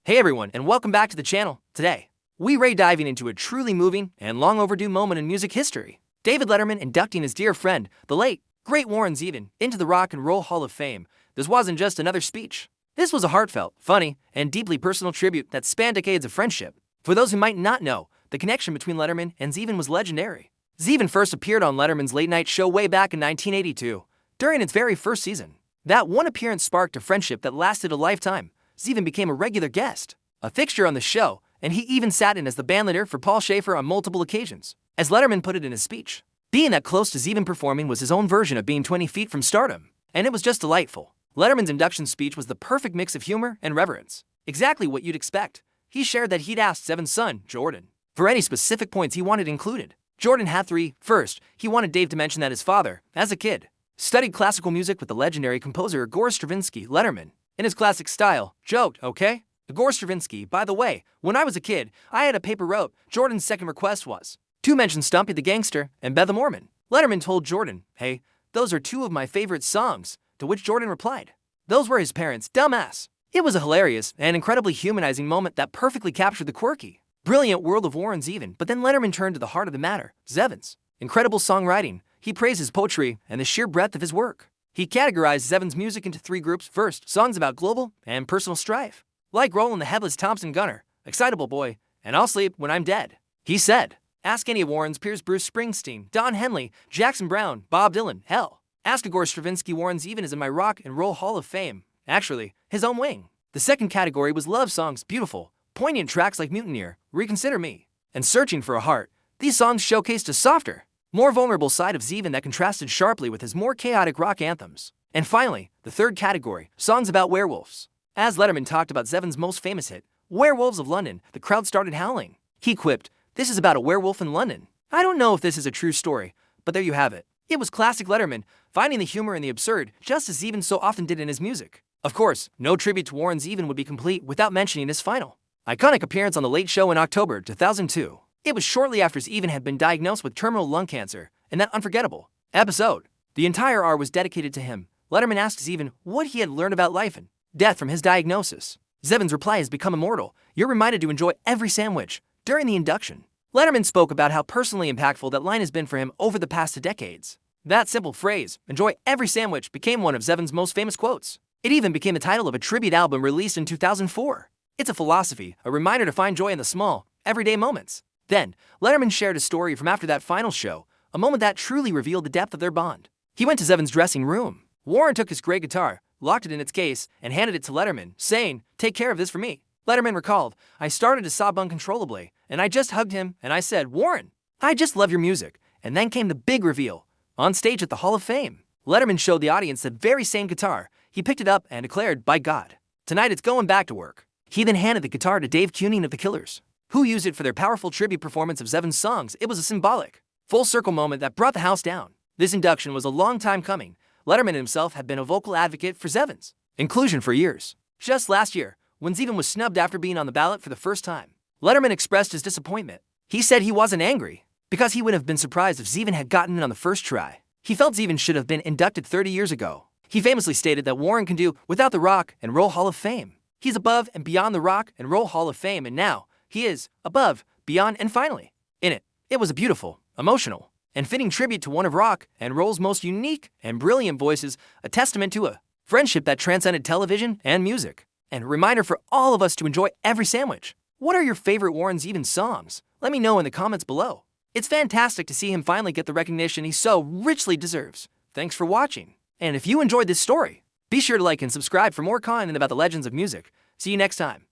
Hey everyone, and welcome back to the channel. Today, we're diving into a truly moving and long overdue moment in music history. David Letterman inducting his dear friend, the late, great Warren Zevon, into the Rock and Roll Hall of Fame. This wasn't just another speech. This was a heartfelt, funny, and deeply personal tribute that spanned decades of friendship. For those who might not know, the connection between Letterman and Zevon was legendary. Zevon first appeared on Letterman's late-night show way back in 1982, during its very first season. That one appearance sparked a friendship that lasted a lifetime. Zevon became a regular guest, a fixture on the show, and he even sat in as the bandleader for Paul Shaffer on multiple occasions. As Letterman put it in his speech, being that close to Zevon performing was his own version of being 20 feet from stardom, and it was just delightful. Letterman's induction speech was the perfect mix of humor and reverence, exactly what you'd expect. He shared that he'd asked Zevon's son, Jordan, for any specific points he wanted included. Jordan had three. First, he wanted Dave to mention that his father, as a kid, studied classical music with the legendary composer Igor Stravinsky. Letterman, in his classic style, joked, "Okay, Igor Stravinsky, by the way, when I was a kid, I had a paper route. Jordan's second request was to mention Stumpy the Gangster and Beth the Mormon." Letterman told Jordan, "Hey, those are two of my favorite songs," to which Jordan replied, "Those were his parents, dumbass." It was a hilarious and incredibly humanizing moment that perfectly captured the quirky, brilliant world of Warren Zevon. But then Letterman turned to the heart of the matter, Zevon's incredible songwriting. He praised his poetry and the sheer breadth of his work. He categorized Zevon's music into three groups. First, songs about global and personal strife, like Rollin' the Headless Thompson Gunner, Excitable Boy, and I'll Sleep When I'm Dead. He said, ask any of Warren's peers: Bruce Springsteen, Don Henley, Jackson Browne, Bob Dylan, hell, ask Igor Stravinsky. Warren Zevon is in my Rock and Roll Hall of Fame, actually, his own wing. The second category was love songs, beautiful, poignant tracks like Mutineer, Reconsider Me, and Searching for a Heart. These songs showcased a softer, more vulnerable side of Zevon that contrasted sharply with his more chaotic rock anthems. And finally, the third category, songs about werewolves. As Letterman talked about Zevon's most famous hit, Werewolves of London, the crowd started howling. He quipped, "This is about a werewolf in London." I don't know if this is a true story, but there you have it. It was classic Letterman, finding the humor in the absurd, just as Zevon so often did in his music. Of course, no tribute to Warren Zevon would be complete without mentioning his final iconic appearance on The Late Show in October 2002. It was shortly after Zevon had been diagnosed with terminal lung cancer. In that unforgettable episode, the entire hour was dedicated to him. Letterman asked Zevon what he had learned about life and death from his diagnosis. Zevon's reply has become immortal. You're reminded to enjoy every sandwich. During the induction, Letterman spoke about how personally impactful that line has been for him over the past decades. That simple phrase, enjoy every sandwich, became one of Zevon's most famous quotes. It even became the title of a tribute album released in 2004. It's a philosophy, a reminder to find joy in the small, everyday moments. Then, Letterman shared a story from after that final show, a moment that truly revealed the depth of their bond. He went to Zevon's dressing room. Warren took his great guitar, locked it in its case, and handed it to Letterman, saying, "Take care of this for me." Letterman recalled, "I started to sob uncontrollably, and I just hugged him, and I said, 'Warren, I just love your music.' And then came the big reveal. On stage at the Hall of Fame, Letterman showed the audience the very same guitar. He picked it up and declared, 'By God, tonight it's going back to work.'" He then handed the guitar to Dave Kuning of the Killers, who used it for their powerful tribute performance of Zevon's songs. It was a symbolic, full-circle moment that brought the house down. This induction was a long time coming. Letterman himself had been a vocal advocate for Zevon's inclusion for years. Just last year, when Zevon was snubbed after being on the ballot for the first time, Letterman expressed his disappointment. He said he wasn't angry, because he would have been surprised if Zevon had gotten in on the first try. He felt Zevon should have been inducted 30 years ago. He famously stated that Warren can do without the Rock and Roll Hall of Fame. He's above and beyond the Rock and Roll Hall of Fame, and now he is above, beyond, and finally in it. It was a beautiful, emotional, and fitting tribute to one of rock and roll's most unique and brilliant voices, a testament to a friendship that transcended television and music, and a reminder for all of us to enjoy every sandwich. What are your favorite Warren Zevon songs? Let me know in the comments below. It's fantastic to see him finally get the recognition he so richly deserves. Thanks for watching, and if you enjoyed this story, be sure to like and subscribe for more content about the legends of music. See you next time.